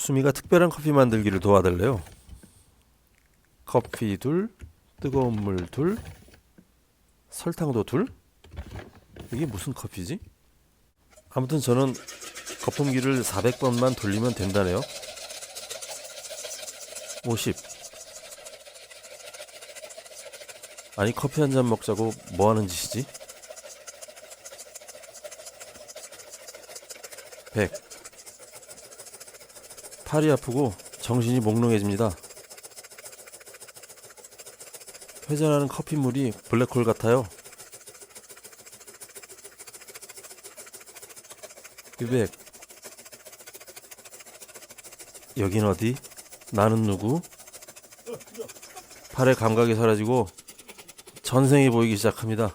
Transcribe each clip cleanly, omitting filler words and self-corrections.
수미가 특별한 커피 만들기를 도와달래요. 커피 둘, 뜨거운 물 둘, 설탕도 둘? 이게 무슨 커피지? 아무튼 저는 거품기를 400번만 돌리면 된다네요. 50. 아니 커피 한 잔 먹자고 뭐 하는 짓이지? 100. 팔이 아프고 정신이 몽롱해집니다. 회전하는 커피물이 블랙홀 같아요. 200. 여긴 어디? 나는 누구? 팔의 감각이 사라지고 전생이 보이기 시작합니다.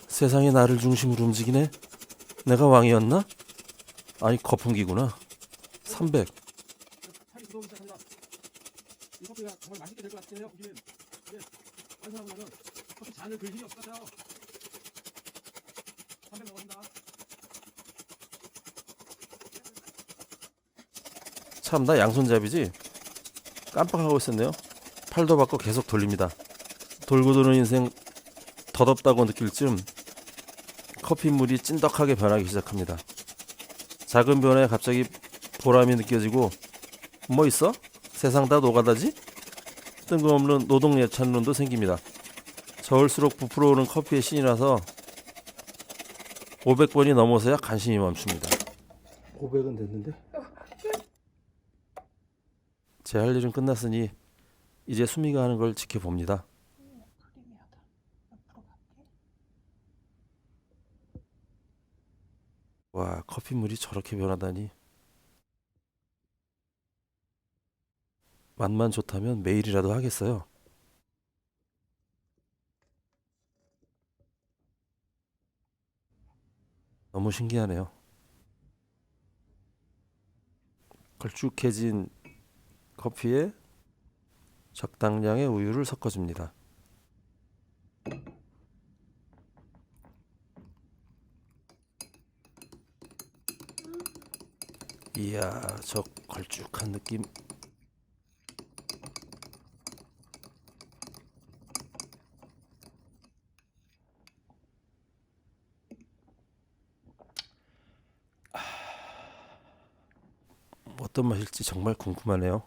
세상이 나를 중심으로 움직이네? 내가 왕이었나? 아니 거품기구나. 300. 팔이 들어오기 시작합니다. 이 커피가 정말 맛있게 될 것 같아요. 우리는 완성하고 나면 커피 잔을 들 힘이 없을 것 같아요. 300 먹었습니다. 참 나 양손잡이지? 깜빡하고 있었네요. 팔도 바꿔 계속 돌립니다. 돌고 도는 인생 덧없다고 느낄 즈음 커피물이 찐덕하게 변하기 시작합니다. 작은 변화에 갑자기 보람이 느껴지고 뭐 있어? 세상 다 노가다지? 뜬금없는 노동 예찬론도 생깁니다. 저을수록 부풀어 오른 커피의 신이 나서 500번이 넘어서야 간신히 멈춥니다. 500은 됐는데? 제 할 일은 끝났으니 이제 수미가 하는 걸 지켜봅니다. 크리미하다. 옆으로 갈게. 와, 커피물이 저렇게 변하다니. 맛만 좋다면 매일이라도 하겠어요. 너무 신기하네요. 걸쭉해진 커피에 적당량의 우유를 섞어줍니다. 이야, 저 걸쭉한 느낌. 어떤 맛일지 정말 궁금하네요.